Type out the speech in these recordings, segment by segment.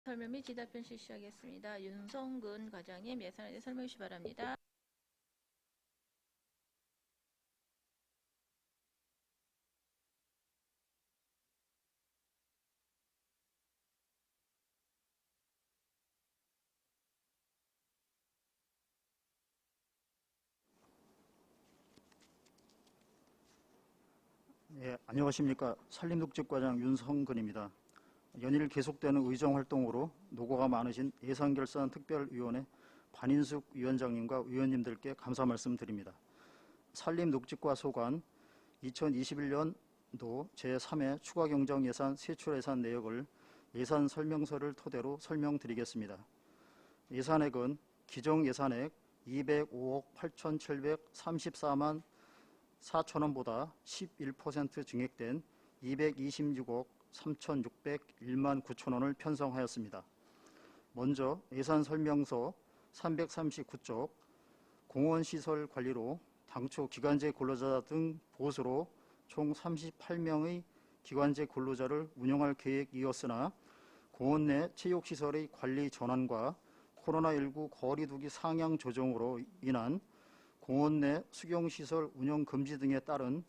설명 및 지답변 실시하겠습니다. 윤성근 과장님 예산에 대해 설명해 주시기 바랍니다. 예, 안녕하십니까. 산림독집과장 윤성근입니다. 연일 계속되는 의정활동으로 노고가 많으신 예산결산특별위원회 반인숙 위원장님과 위원님들께 감사 말씀드립니다. 산림녹집과 소관 2021년도 제3회 추가경정예산 세출예산 내역을 예산 설명서를 토대로 설명드리겠습니다. 예산액은 기정예산액 205억 8,734만 4천원보다 11% 증액된 226억 3,601만 9천원을 편성하였습니다. 먼저 예산 설명서 339쪽 공원시설 관리로 당초 기간제 근로자 등 보수로 총 38명의 기간제 근로자를 운영할 계획이었으나 공원 내 체육시설의 관리 전환과 코로나19 거리두기 상향 조정으로 인한 공원 내 수경시설 운영 금지 등에 따른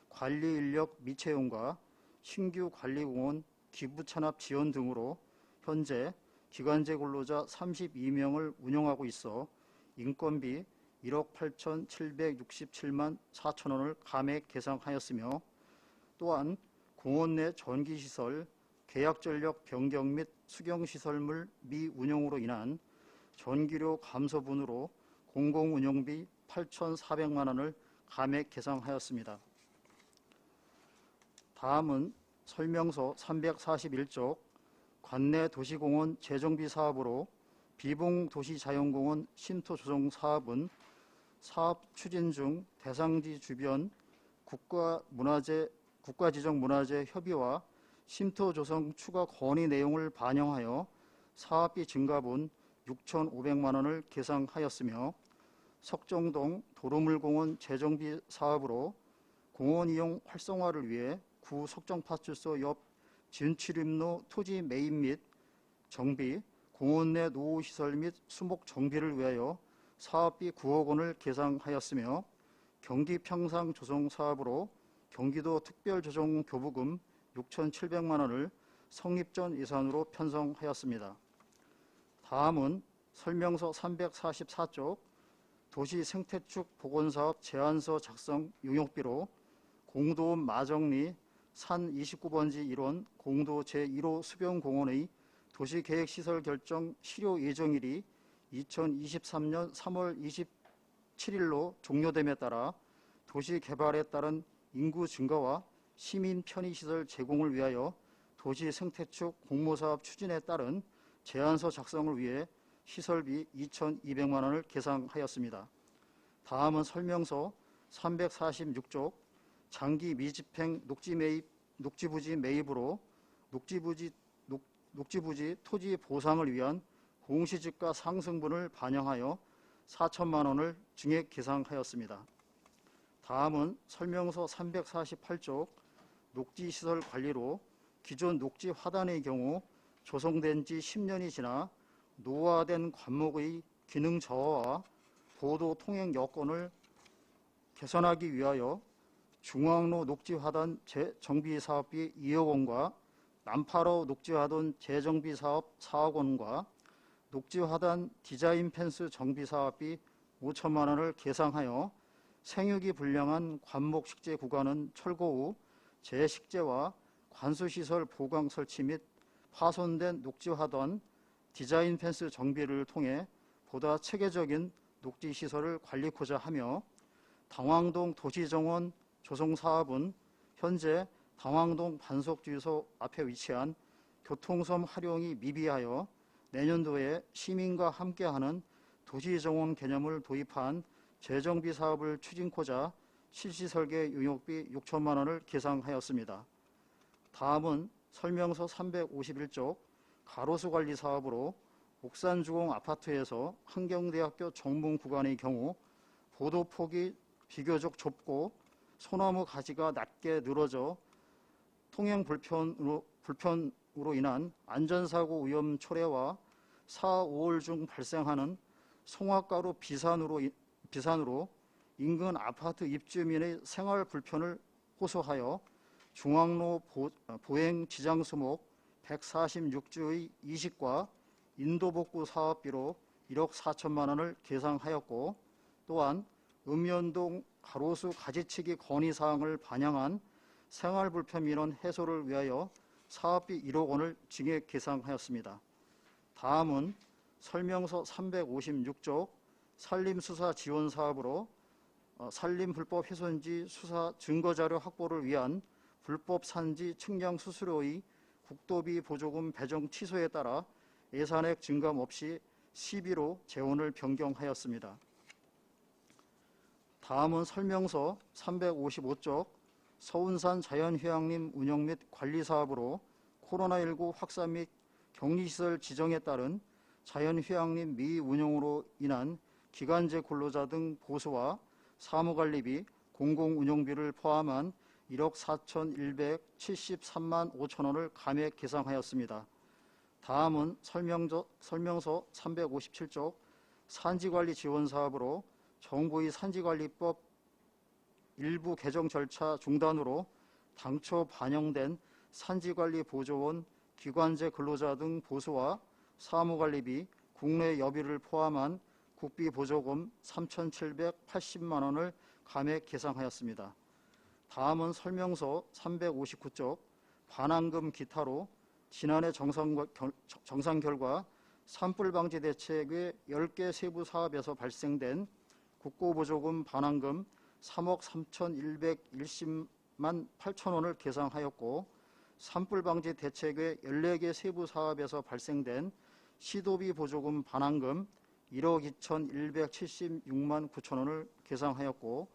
관리 인력 미채용과 신규 관리공원 기부 찬합 지원 등으로 현재 기간제 근로자 32명을 운영하고 있어 인건비 1억 8,767만 4천원을 감액 계상하였으며, 또한 공원 내 전기시설 계약전력 변경 및 수경시설물 미운영으로 인한 전기료 감소분으로 공공운영비 8,400만 원을 감액 계상하였습니다. 다음은 설명서 341쪽 관내 도시공원 재정비 사업으로 비봉도시자연공원 쉼터조성 사업은 사업 추진 중 대상지 주변 국가지정문화재 협의와 쉼터조성 추가 건의 내용을 반영하여 사업비 증가분 6,500만 원을 계상하였으며, 석정동 도로물공원 재정비 사업으로 공원 이용 활성화를 위해 구 석정파출소 옆 진출입로 토지 매입 및 정비, 공원 내 노후시설 및 수목 정비를 위하여 사업비 9억 원을 계상하였으며, 경기 평상 조성 사업으로 경기도 특별조정교부금 6,700만 원을 성립 전 예산으로 편성하였습니다. 다음은 설명서 344쪽 도시생태축 복원사업 제안서 작성 용역비로 공도읍 마정리 산 29번지 1원 공도 제1호 수변공원의 도시계획시설 결정 실효 예정일이 2023년 3월 27일로 종료됨에 따라 도시개발에 따른 인구 증가와 시민 편의시설 제공을 위하여 도시생태축 공모사업 추진에 따른 제안서 작성을 위해 시설비 2,200만 원을 계상하였습니다. 다음은 설명서 346쪽 장기 미집행 녹지부지 매입으로 녹지부지 토지 보상을 위한 공시지가 상승분을 반영하여 4천만 원을 증액 계상하였습니다. 다음은 설명서 348쪽 녹지시설 관리로 기존 녹지 화단의 경우 조성된 지 10년이 지나 노화된 관목의 기능 저하와 보도 통행 여건을 개선하기 위하여 중앙로 녹지화단 재정비 사업비 2억 원과 남파로 녹지화단 재정비 사업 4억 원과 녹지화단 디자인 펜스 정비 사업비 5천만 원을 계상하여 생육이 불량한 관목 식재 구간은 철거 후 재식재와 관수시설 보강 설치 및 파손된 녹지화단 디자인 펜스 정비를 통해 보다 체계적인 녹지시설을 관리코자 하며, 당황동 도시정원 조성사업은 현재 당황동 반석주유소 앞에 위치한 교통섬 활용이 미비하여 내년도에 시민과 함께하는 도시정원 개념을 도입한 재정비 사업을 추진코자 실시설계 용역비 6천만 원을 계상하였습니다. 다음은 설명서 351쪽 가로수관리 사업으로 옥산주공 아파트에서 한경대학교 정문 구간의 경우 보도폭이 비교적 좁고 소나무 가지가 낮게 늘어져 통행 불편으로 인한 안전사고 위험 초래와 4, 5월 중 발생하는 송화가루 비산으로 인근 아파트 입주민의 생활 불편을 호소하여 중앙로 보행 지장수목 146주의 이식과 인도복구 사업비로 1억 4천만 원을 계상하였고, 또한 읍면동 가로수 가지치기 건의사항을 반영한 생활불편민원 해소를 위하여 사업비 1억 원을 증액 계상하였습니다. 다음은 설명서 356쪽 산림수사 지원 사업으로 산림불법 훼손지 수사 증거자료 확보를 위한 불법 산지 측량 수수료의 국도비 보조금 배정 취소에 따라 예산액 증감 없이 시비로 재원을 변경하였습니다. 다음은 설명서 355쪽 서운산 자연휴양림 운영 및 관리 사업으로 코로나19 확산 및 격리시설 지정에 따른 자연휴양림 미운영으로 인한 기간제 근로자 등 보수와 사무관리비, 공공운영비를 포함한 1억 4,173만 5천 원을 감액 계상하였습니다. 다음은 설명서 357쪽 산지관리 지원 사업으로 정부의 산지관리법 일부 개정 절차 중단으로 당초 반영된 산지관리 보조원, 기관제 근로자 등 보수와 사무관리비, 국내 여비를 포함한 국비 보조금 3,780만 원을 감액 계상하였습니다. 다음은 설명서 359쪽 반환금 기타로 지난해 정상 결과 산불방지 대책의 10개 세부 사업에서 발생된 국고보조금 반환금 3억 3,110만 8천 원을 계상하였고, 산불방지 대책의 14개 세부 사업에서 발생된 시도비 보조금 반환금 1억 2,176만 9천 원을 계상하였고,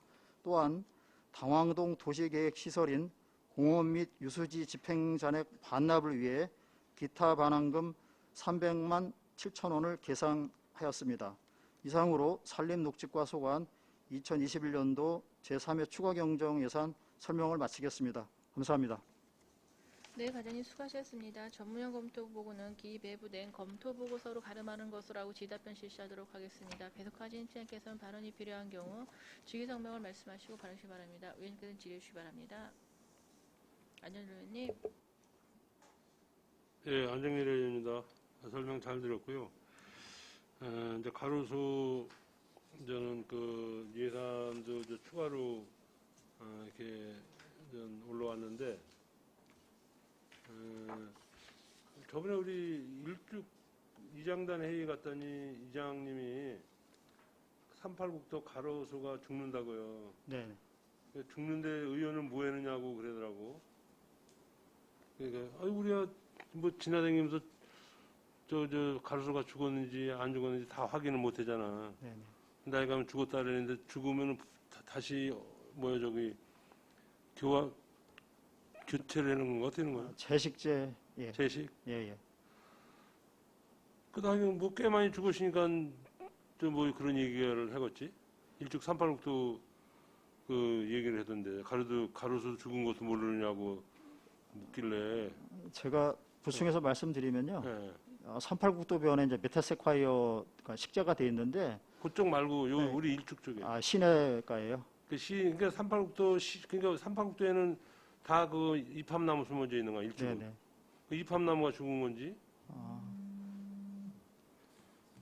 또한 당황동 도시계획시설인 공원 및 유수지 집행잔액 반납을 위해 기타 반환금 300만 7천 원을 계상하였습니다. 이상으로 산림녹지과 소관 2021년도 제3회 추가경정 예산 설명을 마치겠습니다. 감사합니다. 네, 과장님 수고하셨습니다. 전문형 검토보고는 기배부된 검토보고서로 가름하는 것으로 하고 지답변 실시하도록 하겠습니다. 배석하신 팀장께서는 발언이 필요한 경우 주기성명을 말씀하시고 발언하시기 바랍니다. 의원님께서는 질의해 주시기 바랍니다. 안전일 의원님. 예, 안정일 의원입니다. 설명 잘 들었고요. 이제 가로수 저는 그 예산도 이제 추가로 이렇게 올라왔는데, 저번에 우리 일축 이장단 회의 갔더니 이장님이 38국도 가로수가 죽는다고요. 네. 죽는데 의원은 뭐 했느냐고 그러더라고. 그러니까 우리가 뭐 지나다니면서 저 가로수가 죽었는지 안 죽었는지 다 확인을 못 하잖아. 네. 나이 가면 죽었다 그랬는데 죽으면 다시 교체를 하는 건가 어떻게 하는 거야? 채식제. 예. 채식? 예. 그다음에 뭐 꽤 많이 죽으시니까 좀 뭐 그런 얘기를 하겠지. 일축 386도 그 얘기를 하던데 가로수 죽은 것도 모르느냐고 묻길래. 제가 보충해서 말씀드리면요. 네. 38국도변에 이제 메타세콰이어가 식재가 돼 있는데, 그쪽 말고 요 네. 우리 일축 쪽에. 시내가예요. 그러니까 38국도에는 다 그 이팝나무 숨어져 있는 거야, 일축은. 네네. 그 이팝나무가 죽은 건지.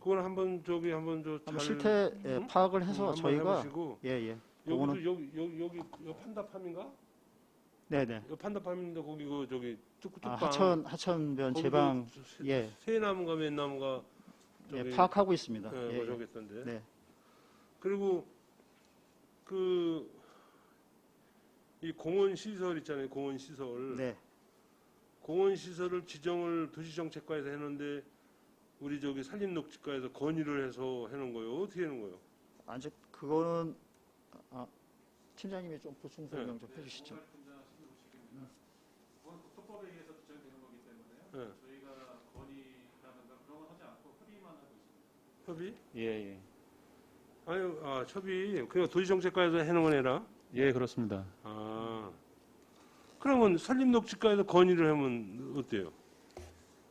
그건 한번 한번 실태 파악을 해서 저희가 해보시고. 예. 여기 판다팜인가? 네네. 요 판다팜인데 거기 그 저기 뚝뚝방. 하천변 제방 예. 새 나무가 맨 나무가 예, 파악하고 있습니다. 예, 뭐 저겠던데. 네. 그리고 이 공원 시설 있잖아요. 공원 시설. 네. 공원 시설을 지정을 도시정책과에서 해놓는데 우리 저기 산림녹지과에서 건의를 해서 해놓은 거예요. 어떻게 해놓은 거예요? 아직 그거는 팀장님이 좀 보충 설명 좀 해주시죠. 그건 국토법에 의해서 지정되는 거기 때문에요. 저희가 건의라든가 그런 건 하지 않고 협의만 하고 있습니다. 협의? 예. 협의. 그냥 도시정책과에서 해놓은 거네라. 예, 그렇습니다. 그러면 산림녹지과에서 건의를 하면 어때요?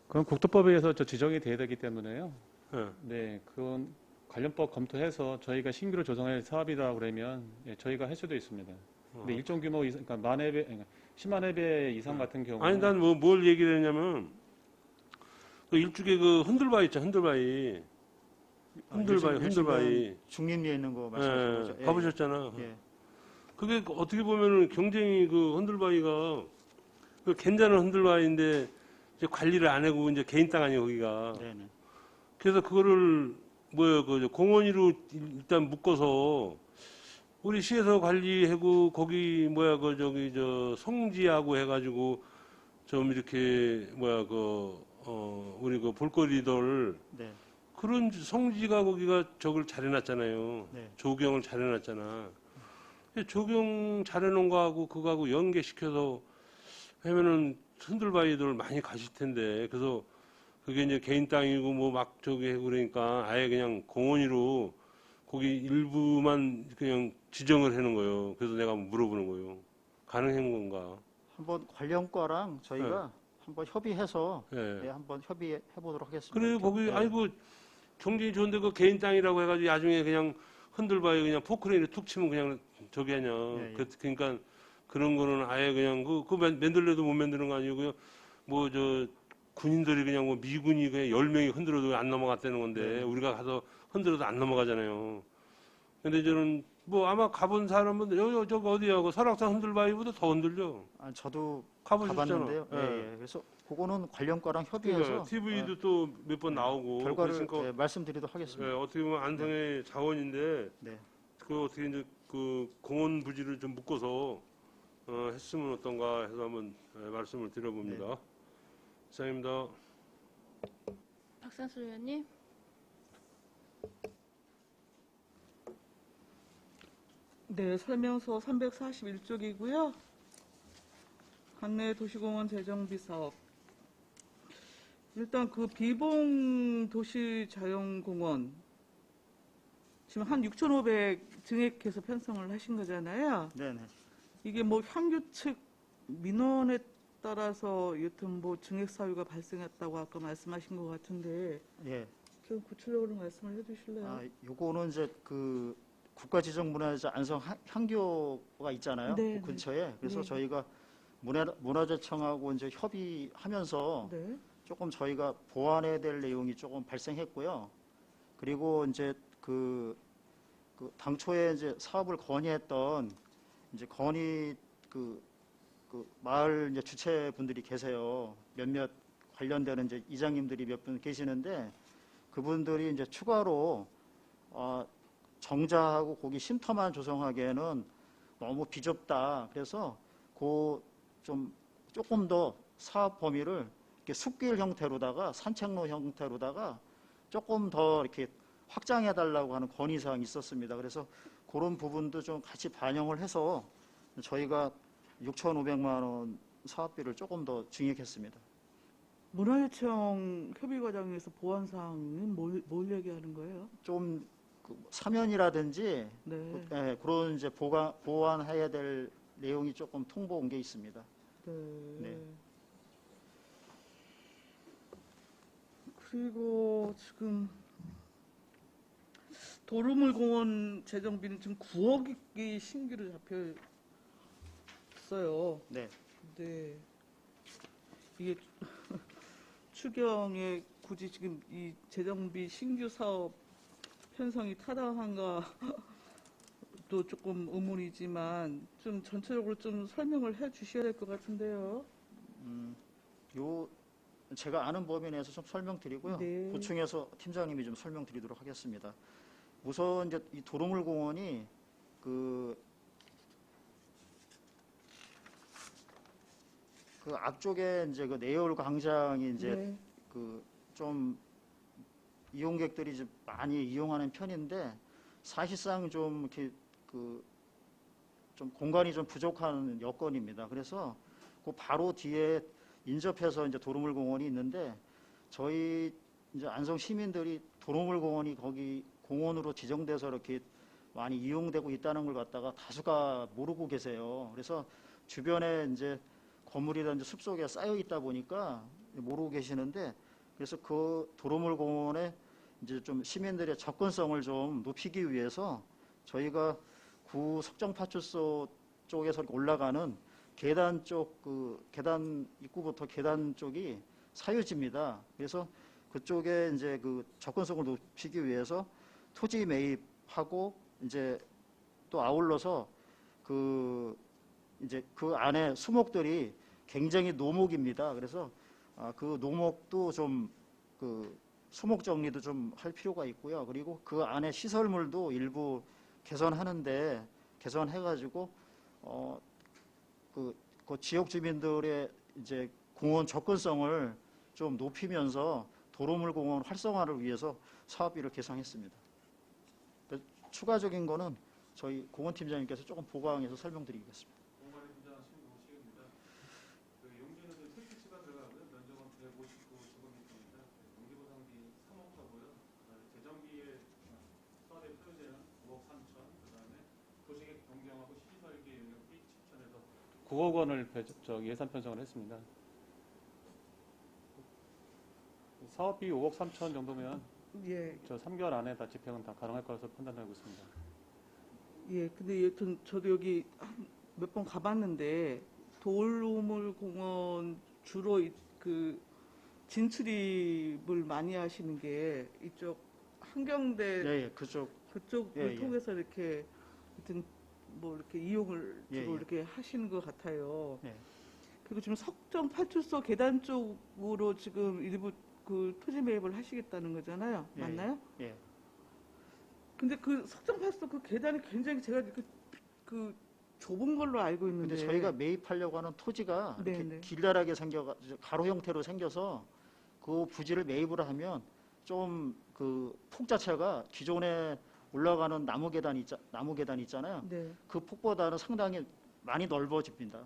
그건 국토법에 의해서 지정이 돼야 되기 때문에요. 예. 네, 그건 관련법 검토해서 저희가 신규로 조성할 사업이라고 그러면 예, 저희가 할 수도 있습니다. 근데 일정 규모 이상, 그러니까 만 회배, 그러니까 10만 회배 이상 같은 경우 아니 난 뭐 뭘 얘기를 했냐면 그 일종의 그 흔들바위 있죠, 흔들바위. 흔들바위. 중림리에 있는 거 말씀하시는 거죠? 예, 가보셨잖아. 예. 그게 어떻게 보면은 경쟁이 그 흔들바위가 그 괜찮은 흔들바위인데 이제 관리를 안 하고 이제 개인 땅 아니에요, 거기가. 네네. 그래서 그거를 그 공원위로 일단 묶어서 우리 시에서 관리하고 거기 저 성지하고 해가지고 좀 이렇게 우리 그 볼거리들 네. 그런 성지가 거기가 저걸 잘 해놨잖아요. 네. 조경을 잘 해놨잖아. 조경 잘 해놓은 거하고 그거하고 연계시켜서 하면은 흔들바위들 많이 가실 텐데 그래서 그게 이제 개인 땅이고 뭐 막 저기 하고 그러니까 아예 그냥 공원으로 거기 일부만 그냥 지정을 해놓은 거예요. 그래서 내가 물어보는 거예요. 가능한 건가? 한번 관련과랑 저희가 한번 협의해서 예. 네, 한번 협의해 보도록 하겠습니다. 그래 거기 네. 아이고 경쟁이 좋은데 그 개인 땅이라고 해가지고 나중에 그냥 흔들바위 그냥 포크레인을 툭 치면 그냥 저기 하냐. 예, 예. 그러니까 그런 거는 아예 그냥 그거 만들래도 못 만드는 거 아니고 뭐 저 군인들이 그냥 뭐 미군이 그냥 10명이 흔들어도 안 넘어갔다는 건데 네. 우리가 가서 흔들어도 안 넘어가잖아요. 근데 저는 뭐 아마 가본 사람은 저거 어디야? 그 설악산 흔들바위보다 더 흔들려. 아, 저도 가보셨잖아. 가봤는데요. 예. 예. 예. 그래서 그거는 관련과랑 협의해서 그러니까 TV도 또 몇 번 나오고 결과를 그러니까 예, 말씀드리도록 하겠습니다. 예, 어떻게 보면 안성의 자원인데 네. 그 어떻게 이제 그 공원 부지를 좀 묶어서 했으면 어떤가 해서 한번 말씀을 드려봅니다. 이상입니다. 박상수 의원님. 네, 설명서 341쪽이고요. 관내 도시공원 재정비 사업. 일단 그 비봉 도시 자연공원 지금 한 6,500 증액해서 편성을 하신 거잖아요. 네네. 이게 뭐 향유측 민원에 따라서 여튼 뭐 증액 사유가 발생했다고 아까 말씀하신 것 같은데 예. 좀 구체적으로 말씀을 해주실래요? 아, 요거는 이제 그 국가지정문화재 안성 향교가 있잖아요. 네, 그 근처에. 그래서 네. 저희가 문화재청하고 이제 협의하면서 네. 조금 저희가 보완해야 될 내용이 조금 발생했고요. 그리고 이제 그 당초에 이제 사업을 건의했던 이제 그 마을 이제 주체분들이 계세요. 몇몇 관련되는 이제 이장님들이 몇 분 계시는데 그분들이 이제 추가로 정자하고 거기 쉼터만 조성하기에는 너무 비좁다. 그래서 조금 더 사업 범위를 이렇게 숲길 형태로다가 산책로 형태로다가 조금 더 이렇게 확장해 달라고 하는 건의 사항이 있었습니다. 그래서 그런 부분도 좀 같이 반영을 해서 저희가 6,500만 원 사업비를 조금 더 증액했습니다. 문화재청 협의 과정에서 보완 사항은 뭘 얘기하는 거예요? 좀 사면이라든지 네. 예, 그런 이제 보완해야 될 내용이 조금 통보 온 게 있습니다. 네. 네. 그리고 지금 도루물공원 재정비는 지금 9억이 신규로 잡혔어요. 네. 근데 이게 추경에 굳이 지금 이 재정비 신규 사업 편성이 타당한가 또 조금 의문이지만 좀 전체적으로 좀 설명을 해 주셔야 될 것 같은데요. 제가 아는 범위 내에서 좀 설명드리고요. 네. 보충해서 팀장님이 좀 설명드리도록 하겠습니다. 우선 이제 이 도루물공원이 그 앞쪽에 이제 그 내열 광장이 이제 네. 좀 이용객들이 좀 많이 이용하는 편인데 사실상 좀 이렇게 좀 공간이 좀 부족한 여건입니다. 그래서 그 바로 뒤에 인접해서 이제 도루물공원이 있는데 저희 이제 안성 시민들이 도루물공원이 거기 공원으로 지정돼서 이렇게 많이 이용되고 있다는 걸 갖다가 다수가 모르고 계세요. 그래서 주변에 이제 건물이라든지 숲속에 쌓여 있다 보니까 모르고 계시는데, 그래서 그 도로물 공원에 이제 좀 시민들의 접근성을 좀 높이기 위해서 저희가 구 석정파출소 쪽에서 올라가는 계단 쪽, 그 계단 입구부터 계단 쪽이 사유지입니다. 그래서 그쪽에 이제 그 접근성을 높이기 위해서 토지 매입하고 이제 또 아울러서 그 이제 그 안에 수목들이 굉장히 노목입니다. 그래서 그 노목도 좀 그 수목 정리도 좀 할 필요가 있고요. 그리고 그 안에 시설물도 일부 개선하는데 개선해가지고 그 지역 주민들의 이제 공원 접근성을 좀 높이면서 도로물 공원 활성화를 위해서 사업비를 계상했습니다. 추가적인 거는 저희 공원팀장님께서 조금 보강해서 설명드리겠습니다. 공간의 팀장 신동식입니다. 그 용지는 설치치가 들어가고요. 면적은 159제곱미터입니다. 용지보상비 3억 하고요. 재정비에 사업에 표현되는 9억 3천, 그다음에 도시계획 변경하고 시설계 용역비 7천에서 9억 원을 예산 편성을 했습니다. 사업비 5억 3천 정도면 예, 저 3개월 안에 다 집행은 다 가능할 거라서 판단하고 있습니다. 예. 근데 여튼 저도 여기 몇 번 가봤는데 도로물 공원 주로 그 진출입을 많이 하시는 게 이쪽 한경대 예, 예, 그쪽 그쪽을 예, 예. 통해서 이렇게 하여튼 뭐 이렇게 이용을 예, 주로 예. 이렇게 하시는 것 같아요. 예. 그리고 지금 석정 파출소 계단 쪽으로 지금 일부 그 토지 매입을 하시겠다는 거잖아요. 예, 맞나요? 예. 근데 그 석정 파출소 그 계단이 굉장히 제가 이렇게 그 좁은 걸로 알고 있는데. 근데 저희가 매입하려고 하는 토지가 이렇게 네네. 길다랗게 생겨가지고 가로 형태로 생겨서 그 부지를 매입을 하면 좀 그 폭 자체가 기존에 올라가는 나무 계단 있잖아요. 네. 그 폭보다는 상당히 많이 넓어집니다.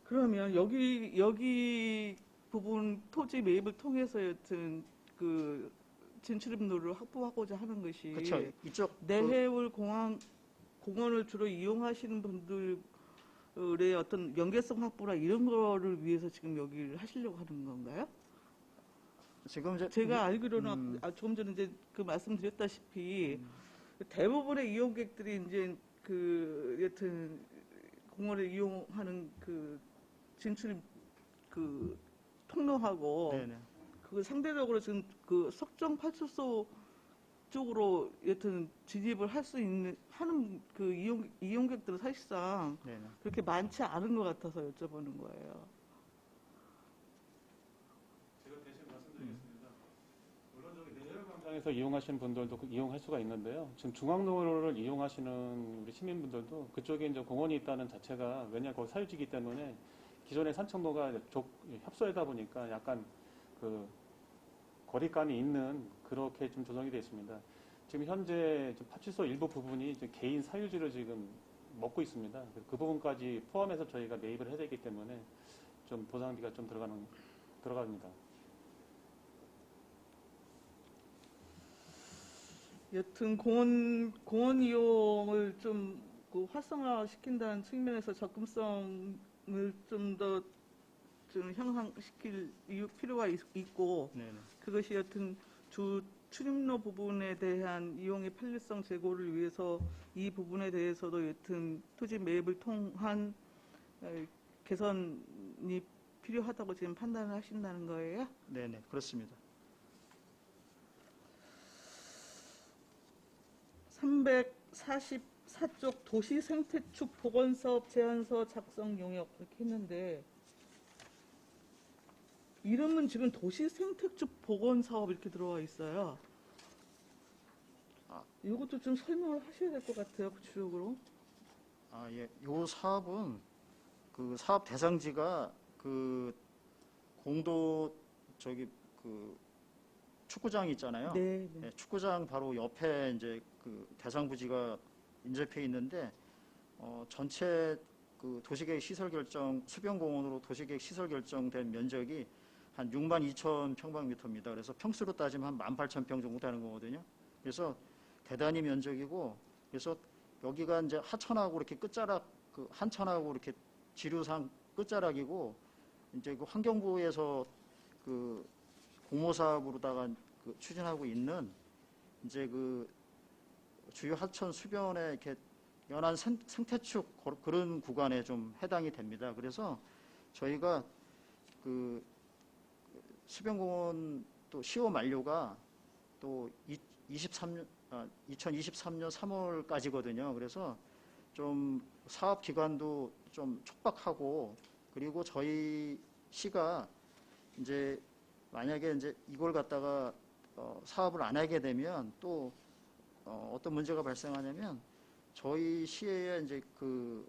그러면 여기 부분 토지 매입을 통해서 여튼 그 진출입로를 확보하고자 하는 것이 그렇죠. 이쪽 내해울 공원을 주로 이용하시는 분들의 어떤 연계성 확보나 이런 거를 위해서 지금 여기를 하시려고 하는 건가요? 지금 이제 제가 알기로는 조금 전에 이제 그 말씀드렸다시피 대부분의 이용객들이 이제 그 여튼 공원을 이용하는 그 진출입 그 통로하고 네네. 그 상대적으로 지금 그 석정 파출소 쪽으로 여튼 진입을 할 수 있는 하는 그 이용객들은 사실상 네네. 그렇게 많지 않은 것 같아서 여쭤보는 거예요. 제가 대신 말씀드리겠습니다. 물론 저기 내해울 광장에서 이용하시는 분들도 이용할 수가 있는데요. 지금 중앙로를 이용하시는 우리 시민분들도 그쪽에 이제 공원이 있다는 자체가 왜냐 거기 사유지기 때문에 기존의 산책로가 협소하다 보니까 약간 그 거리감이 있는 그렇게 좀 조성이 되어 있습니다. 지금 현재 파출소 일부 부분이 개인 사유지를 지금 먹고 있습니다. 그 부분까지 포함해서 저희가 매입을 해야 되기 때문에 좀 보상비가 좀 들어갑니다. 여튼 공원 이용을 좀 그 활성화시킨다는 측면에서 접근성을 좀 더 좀 향상시킬 필요가 있고 네네. 그것이 여튼 출입로 부분에 대한 이용의 편리성 제고를 위해서 이 부분에 대해서도 여튼 토지 매입을 통한 개선이 필요하다고 지금 판단을 하신다는 거예요? 네네. 그렇습니다. 344쪽 도시생태축 복원사업 제안서 작성 용역 이렇게 했는데 이름은 지금 도시생태축 복원사업 이렇게 들어와 있어요. 이것도 좀 설명을 하셔야 될 것 같아요, 구체적으로. 예. 요 사업은 그 사업 대상지가 그 공도 그 축구장 있잖아요. 네. 네, 축구장 바로 옆에 이제 그 대상 부지가 인접해 있는데 전체 그 도시계획 시설 결정 수변공원으로 도시계획 시설 결정된 면적이 한 6만 2천 평방미터입니다. 그래서 평수로 따지면 한 18,000평 정도 되는 거거든요. 그래서 대단히 면적이고 그래서 여기가 이제 하천하고 이렇게 끝자락 그 한천하고 이렇게 지류상 끝자락이고 이제 그 환경부에서 그 공모사업으로다가 그 추진하고 있는 이제 그 주요 하천 수변에 이렇게 연안 생태축 그런 구간에 좀 해당이 됩니다. 그래서 저희가 그 수변공원 또 시효 만료가 또 2023년 3월까지거든요. 그래서 좀 사업 기간도 좀 촉박하고, 그리고 저희 시가 이제 만약에 이제 이걸 갖다가 사업을 안 하게 되면 또 어떤 문제가 발생하냐면, 저희 시에 이제 그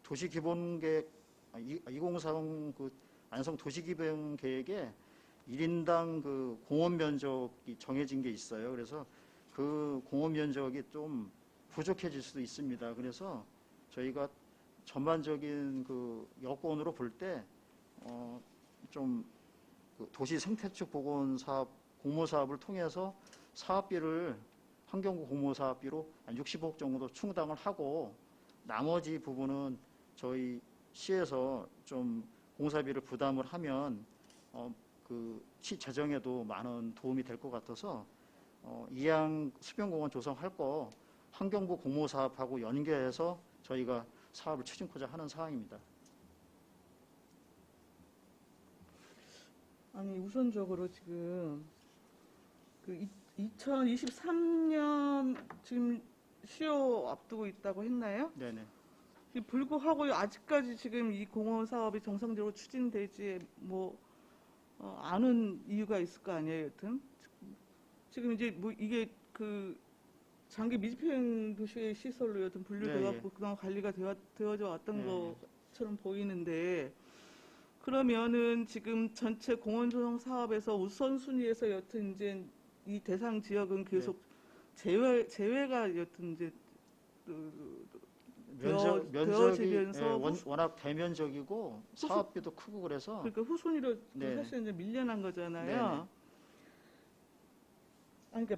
도시기본계획 2040 그 안성 도시기본계획에 1인당 그 공원 면적이 정해진 게 있어요. 그래서 그 공원 면적이 좀 부족해질 수도 있습니다. 그래서 저희가 전반적인 그 여건으로 볼 때 좀 그 도시 생태축 복원 사업 공모 사업을 통해서 사업비를 환경부 공모 사업비로 한 60억 정도 충당을 하고, 나머지 부분은 저희 시에서 좀 공사비를 부담을 하면 그 시 재정에도 많은 도움이 될 것 같아서 이양 수변공원 조성할 거 환경부 공모 사업하고 연계해서 저희가 사업을 추진코자 하는 사항입니다. 아니, 우선적으로 지금 그 2023년 지금 시효 앞두고 있다고 했나요? 네네. 불구하고 아직까지 지금 이 공원 사업이 정상적으로 추진되지 뭐 아는 이유가 있을 거 아니에요, 여튼. 지금 이제 뭐 이게 그 장기 미집행 도시의 시설로 여튼 분류돼갖고 그동안 관리가 되어져 왔던 것처럼 보이는데, 그러면은 지금 전체 공원 조성 사업에서 우선순위에서 여튼 이제 이 대상 지역은 계속 제외가 여튼 이제 면적이 되어지면서 워낙 대면적이고 사업비도 크고 그래서 그러니까 후순위로 네. 사실 이제 밀려난 거잖아요. 네네. 아니, 그러니까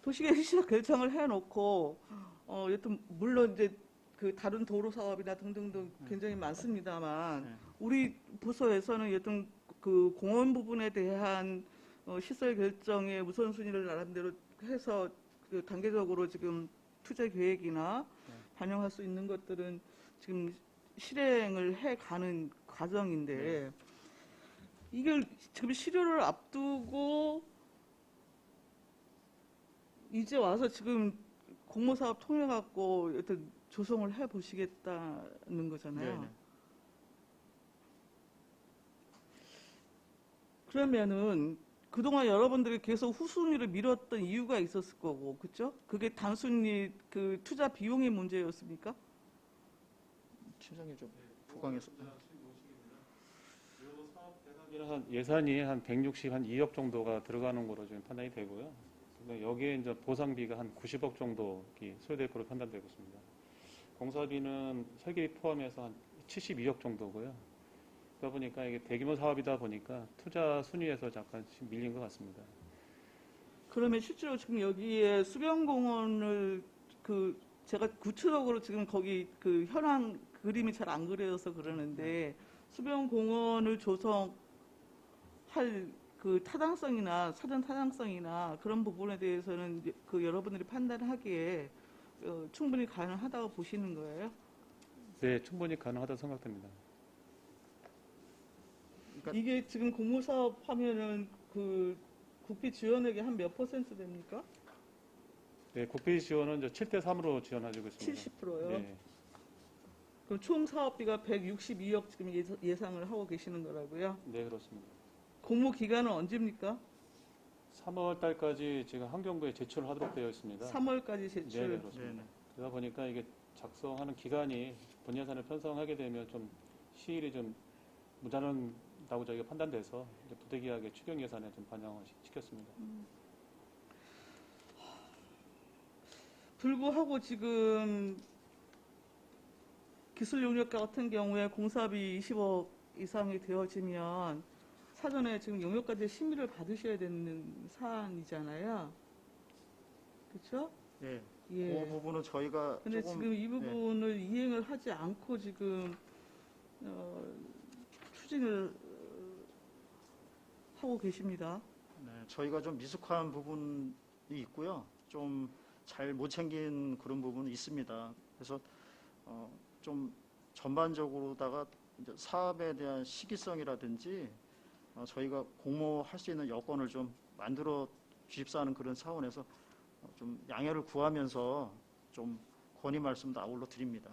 도시계획시설 결정을 해놓고 여튼 물론 이제 그 다른 도로 사업이나 등등도 굉장히 많습니다만 네. 우리 부서에서는 여튼 그 공원 부분에 대한 시설 결정의 우선순위를 나름대로 해서 그 단계적으로 지금 투자 계획이나 반영할 수 있는 것들은 지금 실행을 해가는 과정인데, 이게 지금 실효를 앞두고 이제 와서 지금 공모사업 통해 갖고 여튼 조성을 해 보시겠다는 거잖아요. 네네. 그러면은 그동안 여러분들이 계속 후순위를 미뤘던 이유가 있었을 거고, 그렇죠? 그게 단순히 그 투자 비용의 문제였습니까? 팀장님 좀 부강해서. 예산이 한 160, 한 2억 정도가 들어가는 거로 지금 판단이 되고요. 그러니까 여기에 이제 보상비가 한 90억 정도 소요될 거로 판단되고 있습니다. 공사비는 설계비 포함해서 한 72억 정도고요. 그러다 보니까 이게 대규모 사업이다 보니까 투자 순위에서 잠깐씩 밀린 것 같습니다. 그러면 실제로 지금 여기에 수변공원을 그 제가 구체적으로 지금 거기 그 현황 그림이 잘 안 그려져서 그러는데, 수변공원을 조성할 그 타당성이나 사전 타당성이나 그런 부분에 대해서는 그 여러분들이 판단하기에 충분히 가능하다고 보시는 거예요? 네, 충분히 가능하다고 생각됩니다. 그러니까 이게 지금 공모사업 하면은 그 국비 지원액이 한 몇 % 됩니까? 네, 국비 지원은 이제 7대 3으로 지원해주고 있습니다. 70%요? 네, 그럼 총 사업비가 162억 지금 예상을 하고 계시는 거라고요? 네, 그렇습니다. 공모 기간은 언제입니까? 3월 달까지 지금 환경부에 제출하도록 되어 있습니다. 3월까지 제출. 네, 그렇습니다. 네네. 그러다 보니까 이게 작성하는 기간이 본 예산을 편성하게 되면 좀 시일이 좀 모자란다고 저희가 판단돼서 이제 부득이하게 추경 예산에 좀 반영을 시켰습니다. 불구하고 지금 기술 용역과 같은 경우에 공사비 20억 이상이 되어지면 사전에 지금 용역까지 심의를 받으셔야 되는 사안이잖아요. 그렇죠? 예. 예. 그 부분은 저희가 근데 조금 지금 이 부분을 이행을 하지 않고 지금 추진을 하고 계십니다. 네, 저희가 좀 미숙한 부분이 있고요. 좀 잘 못 챙긴 그런 부분이 있습니다. 그래서 좀 전반적으로다가 이제 사업에 대한 시기성이라든지 저희가 공모할 수 있는 여건을 좀 만들어 주십사 하는 그런 차원에서 좀 양해를 구하면서 좀 건의 말씀도 아울러 드립니다.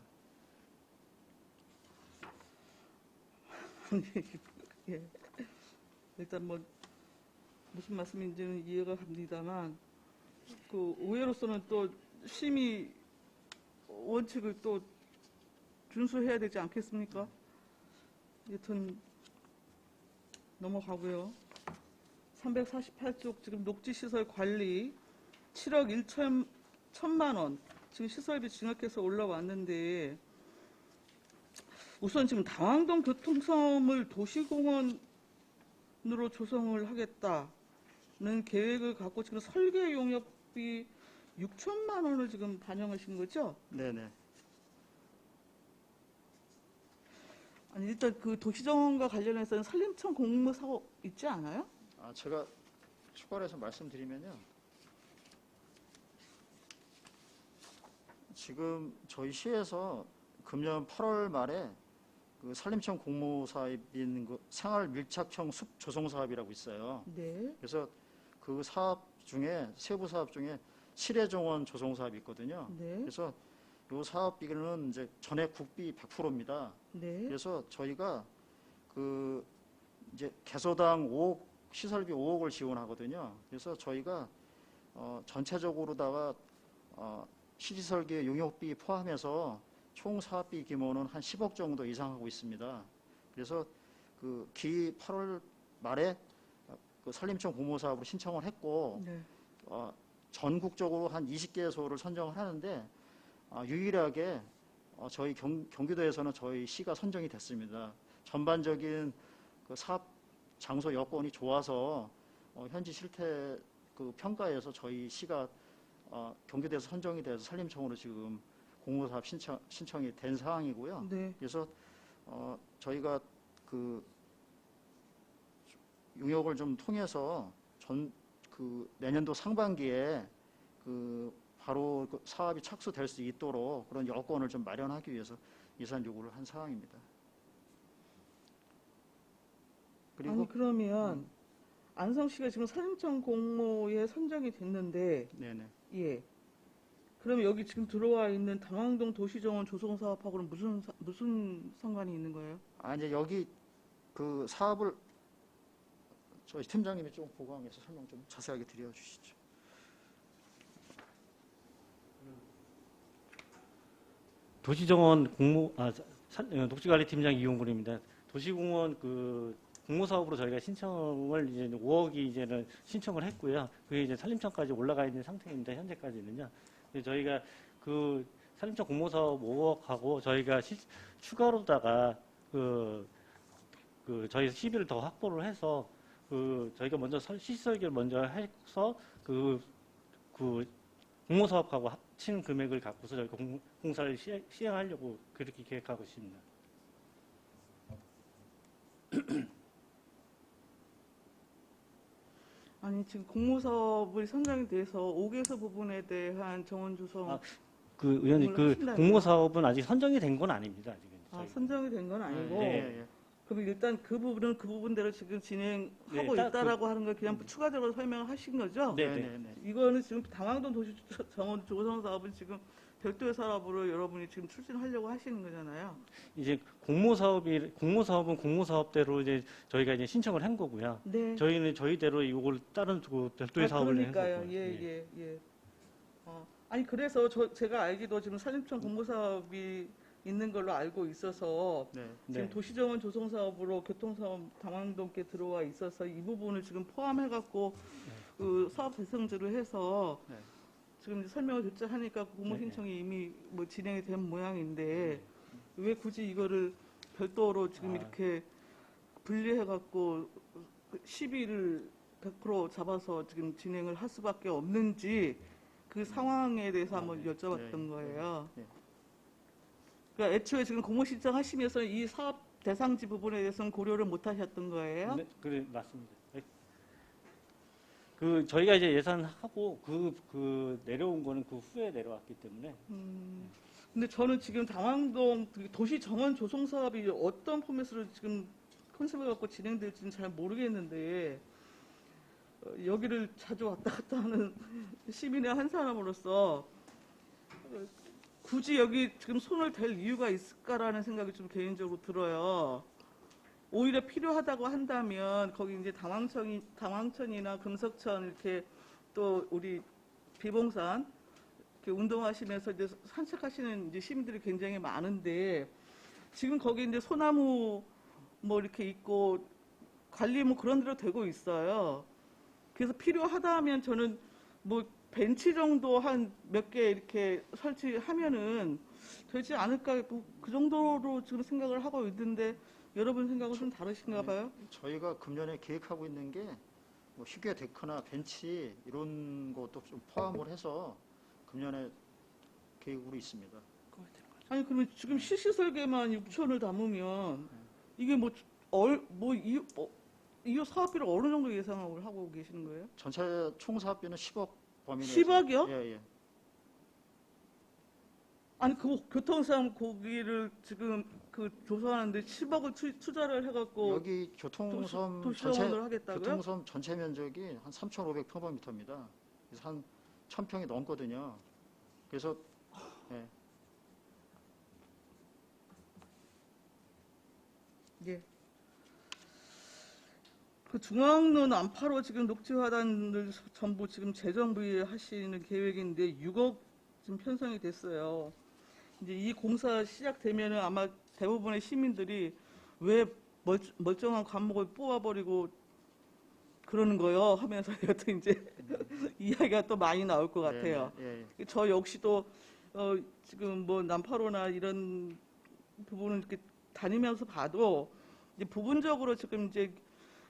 예. 일단 뭐 무슨 말씀인지는 이해가 갑니다만 그 의회로서는 또 심의 원칙을 또 준수해야 되지 않겠습니까? 여튼 넘어가고요. 348쪽 지금 녹지시설 관리 7억 1천만 원 지금 시설비 증액해서 올라왔는데 우선 지금 당황동 교통섬을 도시공원으로 조성을 하겠다는 계획을 갖고 지금 설계 용역비 6천만 원을 지금 반영하신 거죠? 네네. 아니 일단 그 도시정원과 관련해서는 산림청 공모 사업 있지 않아요? 제가 추가로 해서 말씀드리면요. 지금 저희 시에서 금년 8월 말에 그 산림청 공모 사업인 그 생활 밀착형 숲 조성 사업이라고 있어요. 네. 그래서 그 사업 중에 세부 사업 중에 실외정원 조성 사업이 있거든요. 네. 그래서 이 사업비는 이제 전액 국비 100%입니다. 네. 그래서 저희가 그 이제 개소당 5억 시설비 5억을 지원하거든요. 그래서 저희가 전체적으로다가 시설계 용역비 포함해서 총 사업비 규모는 한 10억 정도 이상하고 있습니다. 그래서 그 기 8월 말에 그 산림청 공모 사업으로 신청을 했고 네. 전국적으로 한 20개소를 선정을 하는데 유일하게 저희 경기도에서는 저희 시가 선정이 됐습니다. 전반적인 그 사업 장소 여건이 좋아서 현지 실태 그 평가에서 저희 시가 경기도에서 선정이 돼서 산림청으로 지금 공모사업 신청이 된 상황이고요. 네. 그래서 저희가 그 용역을 좀 통해서 그 내년도 상반기에 그 바로 그 사업이 착수될 수 있도록 그런 여건을 좀 마련하기 위해서 예산 요구를 한 상황입니다. 그리고 아니 그러면 안성시가 지금 산림청 공모에 선정이 됐는데 네네. 예. 그러면 여기 지금 들어와 있는 당황동 도시정원 조성 사업하고는 무슨 상관이 있는 거예요? 이제 여기 그 사업을 저희 팀장님이 좀 보강해서 설명 좀 자세하게 드려주시죠. 도시정원 녹지관리팀장 이용군입니다. 도시공원 그 공모사업으로 저희가 신청을 이제 5억이 이제는 신청을 했고요. 그게 이제 산림청까지 올라가 있는 상태입니다. 현재까지는요. 근데 저희가 그 산림청 공모사업 5억하고 저희가 추가로다가 그 저희 시비를 더 확보를 해서 저희가 먼저 시설계를 먼저 해서 그 공모사업하고 합친 금액을 갖고서 저희가 공사를 시행하려고 그렇게 계획하고 있습니다. 아니 지금 공모사업을 선정이 돼서 5개소 부분에 대한 정원 조성 그 의원님, 그 하신다고요? 공모사업은 아직 선정이 된 건 아닙니다. 아직은. 저희가. 선정이 된 건 아니고 네. 그럼 일단 그 부분은 그 부분대로 지금 진행하고 네, 딱 있다라고 하는 걸 그냥 추가적으로 설명을 하신 거죠? 네. 네네. 이거는 지금 당황동 도시정원 조성 사업은 지금 별도의 사업으로 여러분이 지금 추진하려고 하시는 거잖아요. 이제 공모사업은 공모사업대로 이제 저희가 이제 신청을 한 거고요. 네. 저희는 저희대로 이걸 다른 그 별도의 사업을 낸 그러니까요. 거고요. 예. 아니 그래서 제가 알기도 지금 산림청 공모 사업이 있는 걸로 알고 있어서 네. 지금 네. 도시정원 조성 사업으로 교통사업 당황동께 들어와 있어서 이 부분을 지금 포함해갖고 그 사업 대상지로 해서 네. 지금 이제 설명을 듣자 하니까 공모 네. 신청이 이미 뭐 진행이 된 모양인데 왜 굳이 이거를 별도로 지금 이렇게 분리해갖고 시비를 100% 잡아서 지금 진행을 할 수밖에 없는지 그 상황에 대해서 한번 여쭤봤던 네. 거예요. 네. 그러니까 애초에 지금 공모 신청하시면서 이 사업 대상지 부분에 대해서는 고려를 못 하셨던 거예요? 네, 그래 맞습니다. 네. 그 저희가 이제 예산하고 그 내려온 거는 그 후에 내려왔기 때문에 근데 저는 지금 당황동 도시 정원 조성 사업이 어떤 포맷으로 지금 컨셉을 갖고 진행될지는 잘 모르겠는데 여기를 자주 왔다 갔다 하는 시민의 한 사람으로서 굳이 여기 지금 손을 댈 이유가 있을까라는 생각이 좀 개인적으로 들어요. 오히려 필요하다고 한다면 거기 이제 당황천이나 금석천 이렇게 또 우리 비봉산 이렇게 운동하시면서 이제 산책하시는 이제 시민들이 굉장히 많은데 지금 거기 이제 소나무 뭐 이렇게 있고 관리 뭐 그런 대로 되고 있어요. 그래서 필요하다 하면 저는 뭐 벤치 정도 한 몇 개 이렇게 설치하면은 되지 않을까 그 정도로 지금 생각을 하고 있는데 여러분 생각은 좀 다르신가 봐요? 저희가 금년에 계획하고 있는 게 뭐 휴게 데크나 벤치 이런 것도 좀 포함을 해서 금년에 계획으로 있습니다. 아니 그러면 지금 시시설계만 6천을 담으면 이게 이 사업비를 어느 정도 예상을 하고 계시는 거예요? 전체 총 사업비는 10억 범위 내에서. 10억이요? 예, 예. 아니 그 교통상 거기를 지금 그 조사하는데 10억을 투자를 해갖고 여기 교통섬 도시정원을 하겠다고요? 교통섬 전체 면적이 한 3,500평방미터입니다. 그래서 한 1,000평이 넘거든요. 그래서 예. 예. 그 중앙로 난파로 지금 녹지화단을 전부 지금 재정비하시는 계획인데 6억 지금 편성이 됐어요. 이제 이 공사 시작되면은 아마 대부분의 시민들이 왜 멀쩡한 관목을 뽑아버리고 그러는 거요 하면서 여튼 이제 이야기가 또 많이 나올 것 같아요. 예, 예. 저 역시도 지금 뭐 난파로나 이런 부분을 이렇게 다니면서 봐도 이제 부분적으로 지금 이제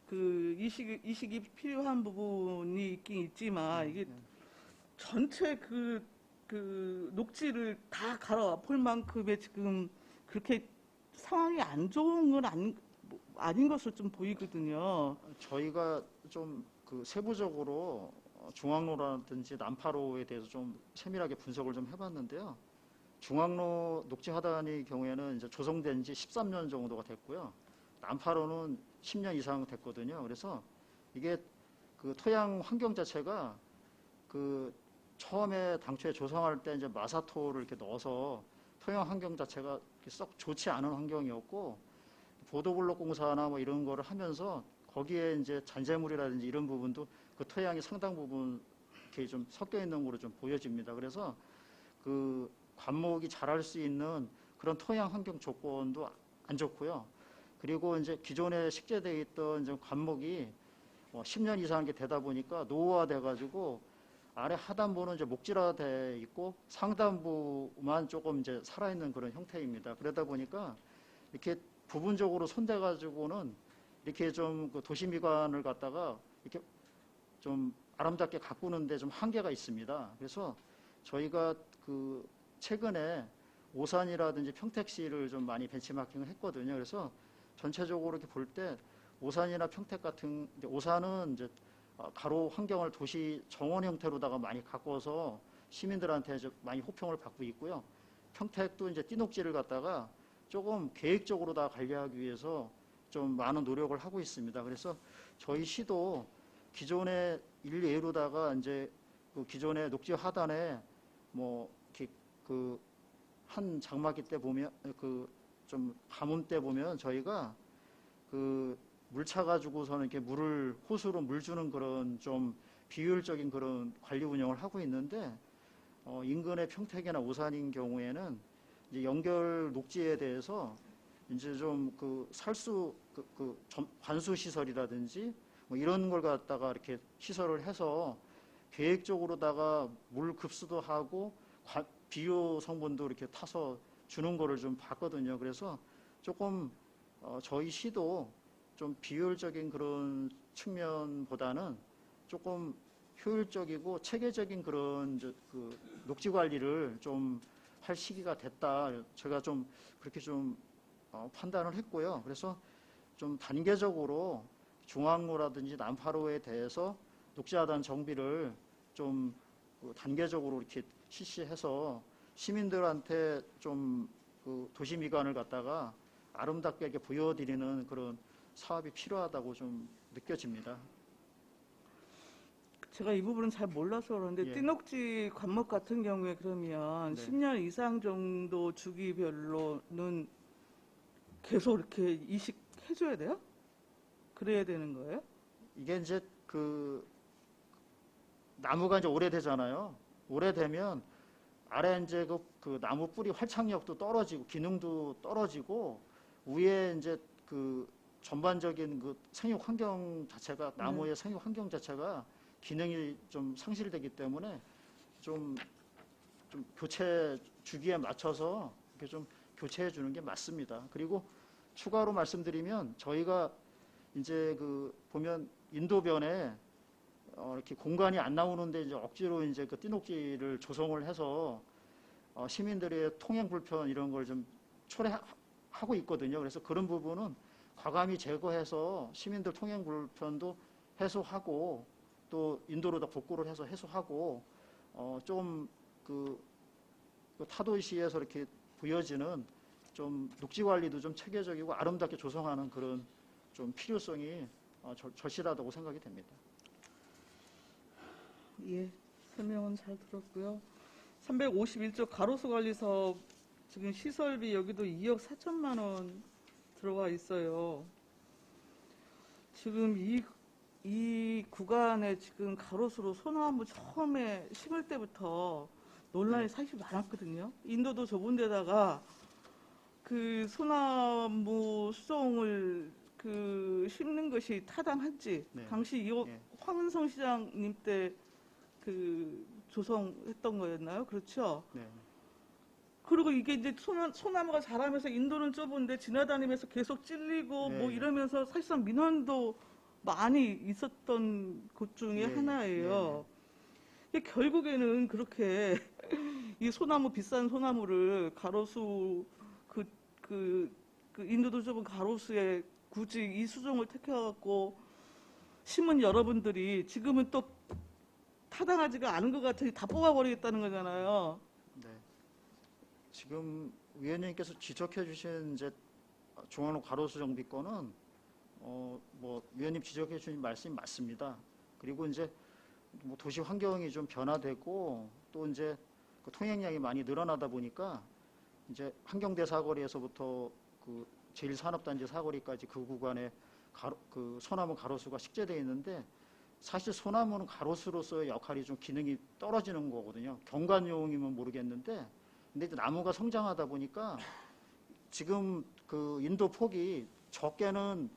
그 이식이 필요한 부분이 있긴 있지만 이게 전체 그 녹지를 다 갈아엎을 만큼의 지금 그렇게 상황이 안 좋은 건 아닌 것으로 좀 보이거든요. 저희가 좀 그 세부적으로 중앙로라든지 난파로에 대해서 좀 세밀하게 분석을 좀 해봤는데요. 중앙로 녹지하단의 경우에는 이제 조성된 지 13년 정도가 됐고요. 난파로는 10년 이상 됐거든요. 그래서 이게 그 토양 환경 자체가 그 처음에 당초에 조성할 때 이제 마사토를 이렇게 넣어서 토양 환경 자체가 썩 좋지 않은 환경이었고 보도블록 공사나 뭐 이런 거를 하면서 거기에 이제 잔재물이라든지 이런 부분도 그 토양이 상당 부분 이렇게 좀 섞여 있는 거로 좀 보여집니다. 그래서 그 관목이 자랄 수 있는 그런 토양 환경 조건도 안 좋고요. 그리고 이제 기존에 식재되어 있던 이제 관목이 10년 이상 되다 보니까 노후화돼 가지고 아래 하단부는 이제 목질화돼 있고 상단부만 조금 이제 살아있는 그런 형태입니다. 그러다 보니까 이렇게 부분적으로 손대 가지고는 이렇게 좀 그 도시미관을 갖다가 이렇게 좀 아름답게 가꾸는데 좀 한계가 있습니다. 그래서 저희가 그 최근에 오산이라든지 평택시를 좀 많이 벤치마킹을 했거든요. 그래서 전체적으로 이렇게 볼 때 오산이나 평택 같은 오산은 이제 가로 환경을 도시 정원 형태로다가 많이 가꿔서 시민들한테 이제 많이 호평을 받고 있고요. 평택도 이제 띠녹지를 갖다가 조금 계획적으로 다 관리하기 위해서 좀 많은 노력을 하고 있습니다. 그래서 저희 시도 기존의 일례로다가 이제 그 기존의 녹지 하단에 뭐 이렇게 그 한 장마기 때 보면 그 좀 가뭄 때 보면 저희가 그 물 차가지고서는 이렇게 물을 호수로 물 주는 그런 좀 비효율적인 그런 관리 운영을 하고 있는데 인근의 평택이나 오산인 경우에는 이제 연결 녹지에 대해서 이제 좀 그 살수 관수 시설이라든지 뭐 이런 걸 갖다가 이렇게 시설을 해서 계획적으로다가 물 급수도 하고 비료 성분도 이렇게 타서 주는 거를 좀 봤거든요. 그래서 조금 저희 시도 좀 비효율적인 그런 측면보다는 조금 효율적이고 체계적인 그런 그 녹지 관리를 좀 할 시기가 됐다. 제가 좀 그렇게 좀 판단을 했고요. 그래서 좀 단계적으로 중앙로라든지 남파로에 대해서 녹지하단 정비를 좀 단계적으로 이렇게 실시해서 시민들한테 좀 그 도시 미관을 갖다가 아름답게 이렇게 보여드리는 그런 사업이 필요하다고 좀 느껴집니다. 제가 이 부분은 잘 몰라서 그러는데 예. 띠녹지 관목 같은 경우에 그러면 네. 10년 이상 정도 주기별로는 계속 이렇게 이식해줘야 돼요? 그래야 되는 거예요? 이게 이제 그 나무가 이제 오래되잖아요. 오래되면 아래 이제 그 나무 뿌리 활착력도 떨어지고 기능도 떨어지고 위에 이제 그 전반적인 그 생육 환경 자체가 나무의 생육 환경 자체가 기능이 좀 상실되기 때문에 좀 교체 주기에 맞춰서 이렇게 좀 교체해 주는 게 맞습니다. 그리고 추가로 말씀드리면 저희가 이제 그 보면 인도변에 이렇게 공간이 안 나오는데 이제 억지로 이제 그 띠녹지를 조성을 해서 시민들의 통행 불편 이런 걸 좀 초래하고 있거든요. 그래서 그런 부분은 과감히 제거해서 시민들 통행 불편도 해소하고 또 인도로다 복구를 해서 해소하고 좀 그 타도시에서 이렇게 보여지는 좀 녹지 관리도 좀 체계적이고 아름답게 조성하는 그런 좀 필요성이 절실하다고 생각이 됩니다. 예, 설명은 잘 들었고요. 351조 가로수 관리 사업 지금 시설비 여기도 2억 4천만 원 들어가 있어요. 지금 이 구간에 지금 가로수로 소나무 처음에 심을 때부터 논란이 사실 많았거든요. 인도도 좁은 데다가 그 소나무 수종을 그 심는 것이 타당한지 네. 당시 예. 황은성 시장님 때 그 조성했던 거였나요? 그렇죠? 네. 그리고 이게 이제 소나무가 자라면서 인도는 좁은데 지나다니면서 계속 찔리고 네, 뭐 예. 이러면서 사실상 민원도 많이 있었던 곳 중에 네, 하나예요. 이게 결국에는 그렇게 이 소나무 비싼 소나무를 가로수 그 인도도 좁은 가로수에 굳이 이 수종을 택해갖고 심은 여러분들이 지금은 또 타당하지가 않은 것 같으니 다 뽑아버리겠다는 거잖아요. 네. 지금 위원님께서 지적해 주신 이제 중앙로 가로수 정비권은 뭐 위원님 지적해 주신 말씀이 맞습니다. 그리고 이제 뭐 도시 환경이 좀 변화되고 또 이제 그 통행량이 많이 늘어나다 보니까 이제 환경대 사거리에서부터 그 제1산업단지 사거리까지 그 구간에 그 소나무 가로수가 식재되어 있는데 사실 소나무는 가로수로서의 역할이 좀 기능이 떨어지는 거거든요. 경관용이면 모르겠는데 근데 이제 나무가 성장하다 보니까 지금 그 인도 폭이 적게는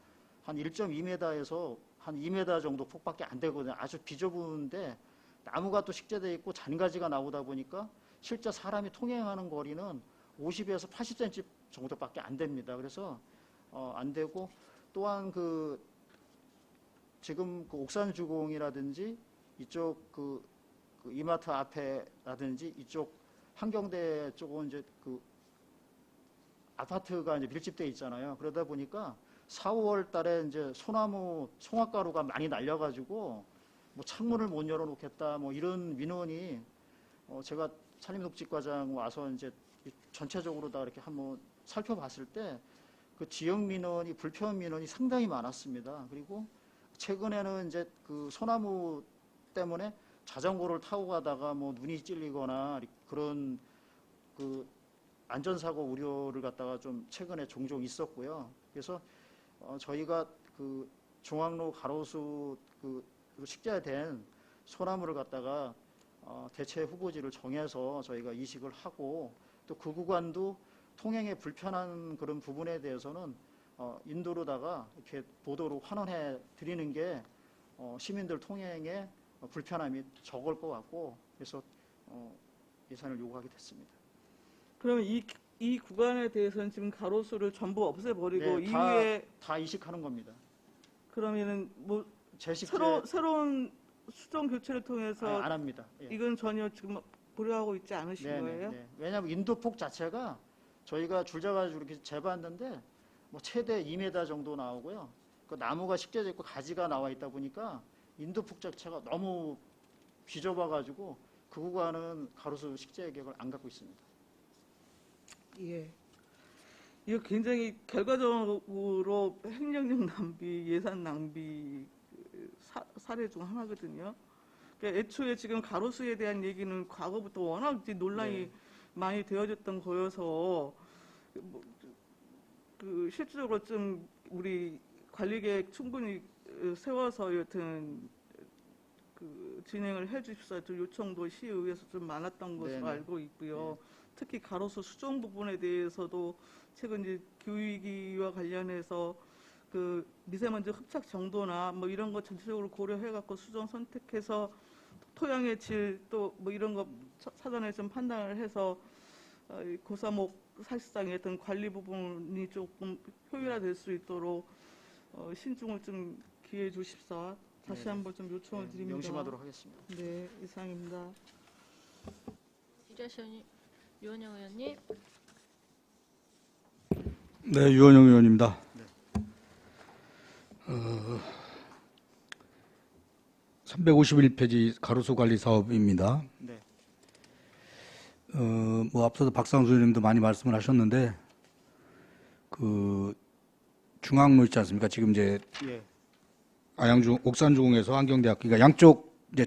한 1.2m에서 한 2m 정도 폭밖에 안 되거든요. 아주 비좁은데 나무가 또 식재되어 있고 잔가지가 나오다 보니까 실제 사람이 통행하는 거리는 50에서 80cm 정도밖에 안 됩니다. 그래서 안 되고 또한 그 지금 그 옥산주공이라든지 이쪽 그 이마트 앞에라든지 이쪽 한경대 쪽은 이제 그 아파트가 이제 밀집돼 있잖아요. 그러다 보니까 4, 5월 달에 이제 소나무 송화가루가 많이 날려가지고 뭐 창문을 못 열어놓겠다 뭐 이런 민원이 제가 산림녹지과장 와서 이제 전체적으로 다 이렇게 한번 살펴봤을 때 그 지역 민원이 불편 민원이 상당히 많았습니다. 그리고 최근에는 이제 그 소나무 때문에 자전거를 타고 가다가 뭐 눈이 찔리거나 그런 그 안전사고 우려를 갖다가 좀 최근에 종종 있었고요. 그래서 저희가 그 중앙로 가로수 그 식재된 소나무를 갖다가 대체 후보지를 정해서 저희가 이식을 하고 또 그 구간도 통행에 불편한 그런 부분에 대해서는 인도로다가 이렇게 보도로 환원해 드리는 게 시민들 통행에 불편함이 적을 것 같고 그래서 예산을 요구하게 됐습니다. 그러면 이 구간에 대해서는 지금 가로수를 전부 없애버리고 네, 이후에 다 이식하는 겁니다. 그러면은 뭐 재식재 새로운 수종 교체를 통해서 안 합니다. 예. 이건 전혀 지금 고려하고 있지 않으신 거예요? 네. 왜냐하면 인도폭 자체가 저희가 줄자가지고 이렇게 재봤는데 뭐 최대 2m 정도 나오고요. 그 나무가 식재져 있고 가지가 나와 있다 보니까 인도폭 자체가 너무 비좁아가지고 그 구간은 가로수 식재 계획을 안 갖고 있습니다. 예. 이거 굉장히 결과적으로 행정력 낭비, 예산 낭비 사례 중 하나거든요. 그러니까 애초에 지금 가로수에 대한 얘기는 과거부터 워낙 이제 논란이 네. 많이 되어졌던 거여서 그 실질적으로 좀 우리 관리 계획 충분히 세워서 여튼 그 진행을 해 주십사 좀 요청도 시의회에서 좀 많았던 것으로 네네. 알고 있고요. 특히 가로수 수정 부분에 대해서도 최근 이제 교육위와 관련해서 그 미세먼지 흡착 정도나 뭐 이런 거 전체적으로 고려해 갖고 수정 선택해서 토양의 질 또 뭐 이런 거 사전에 좀 판단을 해서 이 고사목 사실상의 어떤 관리 부분이 조금 효율화될 수 있도록 신중을 좀 기해 주십사 다시 네네. 한번 좀 요청을 드립니다. 명심하도록 하겠습니다. 네, 이상입니다. 지자시원이 유원영 의원님. 네, 유원영 의원입니다. 네. 351페이지 가로수 관리 사업입니다. 네. 뭐 앞서서 박상수 의원님도 많이 말씀을 하셨는데 그 중앙로 있지 않습니까? 지금 이제 예. 아양중 옥산중공에서 환경대학교 그러니까 양쪽 이제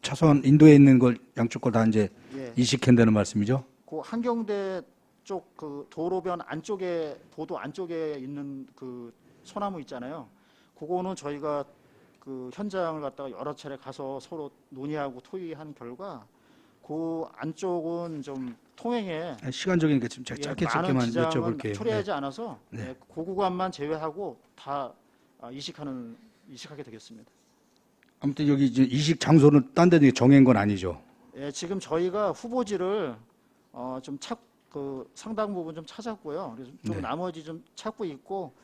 차선 인도에 있는 걸 양쪽 걸 다 이제 예. 이식한다는 말씀이죠? 그 한경대 쪽 그 도로변 안쪽에 보도 안쪽에 있는 그 소나무 있잖아요. 그거는 저희가 그 현장을 갖다가 여러 차례 가서 서로 논의하고 토의한 결과 그 안쪽은 좀 통행에 시간적이니까 지금 제가 예, 짧게 많은 짧게만 지장은 여쭤볼게요. 초래하지 않아서 네. 예, 그 구간만 제외하고 다 이식하게 되겠습니다. 아무튼 여기 이제 이식 장소는 딴 데 정한 건 아니죠? 예, 지금 저희가 후보지를 좀 그 상당 부분 좀 찾았고요. 그래서 좀 네. 나머지 좀 찾고 있고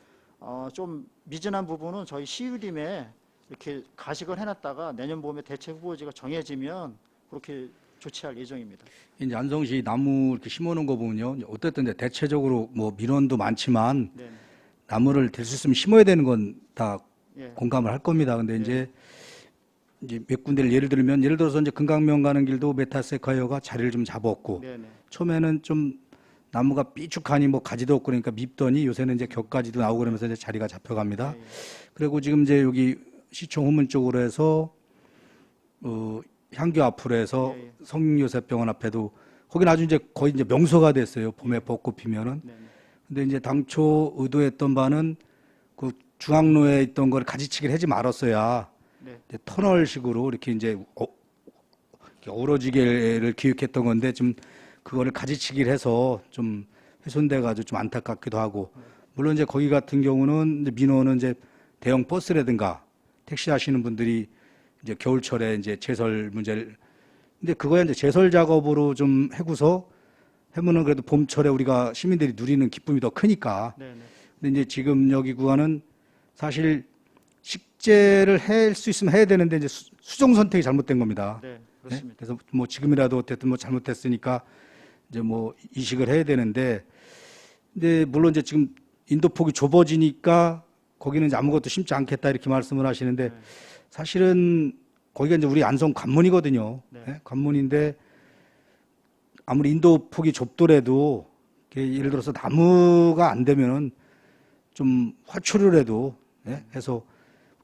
좀 미진한 부분은 저희 시의림에 이렇게 가식을 해놨다가 내년 봄에 대체 후보지가 정해지면 그렇게 조치할 예정입니다. 이제 안성시 나무 이렇게 심어놓은 거 보면요. 어쨌든 이제 대체적으로 뭐 민원도 많지만 네, 나무를 될 수 있으면 심어야 되는 건 다 예, 공감을 할 겁니다. 근데 네. 이제 몇 군데를 예를 들어서 이제 금강면 가는 길도 메타세카이어가 자리를 좀 잡았고 네, 네, 처음에는 좀 나무가 삐죽하니 뭐 가지도 없고 그러니까 밉더니 요새는 이제 격가지도 나오고 그러면서 이제 자리가 잡혀갑니다. 예, 예. 그리고 지금 이제 여기 시청 후문 쪽으로 해서 향교 앞으로 해서 예, 예. 성요셉병원 앞에도 거기는 아주 이제 거의 이제 명소가 됐어요. 봄에 벚꽃 피면은. 네, 네. 근데 이제 당초 의도했던 바는 그 중앙로에 있던 걸 가지치기를 하지 말았어야 네. 이제 터널식으로 이렇게 이제 이렇게 어우러지게를 기획했던 건데 좀 그거를 가지치기를 해서 좀 훼손돼 가지고 좀 안타깝기도 하고 물론 이제 거기 같은 경우는 이제 민원은 이제 대형 버스라든가 택시 하시는 분들이 이제 겨울철에 이제 제설 문제를 근데 그거야 이제 제설 작업으로 좀 해고서 해면은 그래도 봄철에 우리가 시민들이 누리는 기쁨이 더 크니까. 네, 네. 근데 이제 지금 여기 구간은 사실 식재를 할 수 있으면 해야 되는데 이제 수정 선택이 잘못된 겁니다. 네, 네? 그렇습니다. 그래서 뭐 지금이라도 어쨌든 뭐 잘못했으니까 이제 뭐 이식을 해야 되는데 근데 물론 이제 지금 인도폭이 좁아지니까 거기는 이제 아무것도 심지 않겠다 이렇게 말씀을 하시는데 네. 사실은 거기가 이제 우리 안성 관문이거든요. 네. 네? 관문인데 아무리 인도폭이 좁더라도 이렇게 예를 들어서 나무가 안 되면은 좀 화초류라도 예? 해서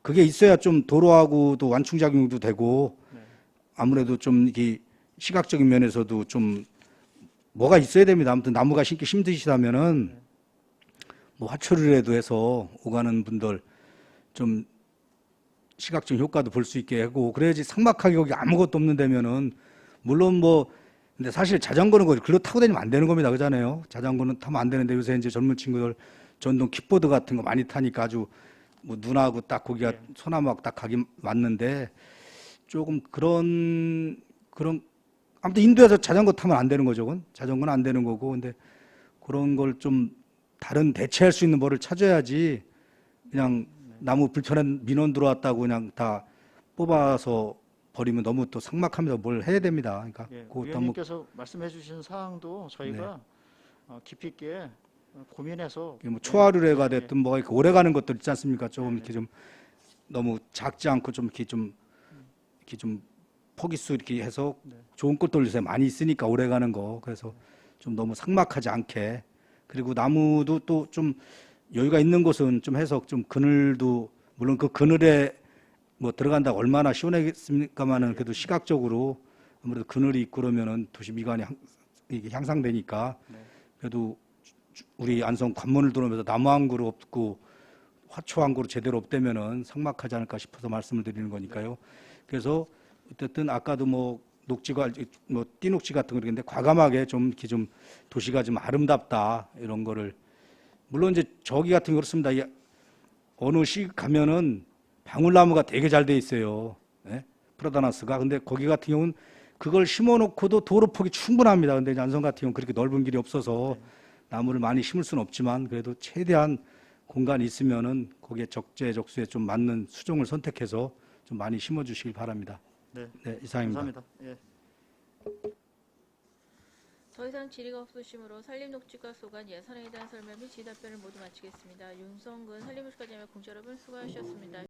그게 있어야 좀 도로하고도 완충작용도 되고 네. 아무래도 좀 이게 시각적인 면에서도 좀 뭐가 있어야 됩니다. 아무튼 나무가 심기 힘드시다면은 뭐 화초류라도 해서 오가는 분들 좀 시각적인 효과도 볼 수 있게 하고 그래야지 삭막하게 거기 아무것도 없는 데면은 물론 뭐 근데 사실 자전거는 거기 글로 타고 다니면 안 되는 겁니다. 그잖아요. 자전거는 타면 안 되는데 요새 이제 젊은 친구들 전동 킥보드 같은 거 많이 타니까 아주 뭐 눈하고 딱 거기가 네. 소나무하고 딱 가기 맞는데 조금 그런 아무튼 인도에서 자전거 타면 안 되는 거죠. 그건 자전거는 안 되는 거고 근데 그런 걸 좀 다른 대체할 수 있는 뭐를 찾아야지 그냥 나무 불편한 민원 들어왔다고 그냥 다 뽑아서 버리면 너무 또 삭막합니다. 뭘 해야 됩니다. 그러니까 예, 그것도 한번 위원님께서 말씀해 주신 사항도 저희가 깊이 있게 고민해서 뭐 초하루래가 됐든 뭐가 이렇게 오래 가는 것들 있지 않습니까? 조금 이렇게 좀 너무 작지 않고 좀 이렇게 좀 포기수 이렇게 해서 좋은 꽃들 요새 많이 있으니까 오래 가는 거. 그래서 좀 너무 삭막하지 않게. 그리고 나무도 또 좀 여유가 있는 곳은 좀 해서 좀 그늘도 물론 그 그늘에 뭐 들어간다고 얼마나 시원하겠습니까만은 그래도 시각적으로 아무래도 그늘이 있고 그러면은 도시 미관이 이게 향상되니까 그래도 우리 안성 관문을 들어오면서 나무 한 그루 없고 화초 한 그루 제대로 없다면은 삭막하지 않을까 싶어서 말씀을 드리는 거니까요. 그래서 어쨌든 아까도 뭐 녹지가 뭐 띠녹지 같은 거 그랬는데 과감하게 좀 이렇게 좀 도시가 좀 아름답다 이런 거를 물론 이제 저기 같은 거 그렇습니다. 어느 시 가면은 방울나무가 되게 잘 돼 있어요. 예? 프라다나스가. 근데 거기 같은 경우는 그걸 심어놓고도 도로 폭이 충분합니다. 근데 이제 안성 같은 경우는 그렇게 넓은 길이 없어서 나무를 많이 심을 수는 없지만 그래도 최대한 공간이 있으면은 거기에 적재적소에 좀 맞는 수종을 선택해서 좀 많이 심어주시길 바랍니다. 네, 네, 이상입니다. 감사합니다. 예. 더 이상 질의가 없으시므로 산림녹지과 소관 예산에 대한 설명 및 질의답변을 모두 마치겠습니다. 윤성근 산림부시과장님 공자 여러분 수고하셨습니다.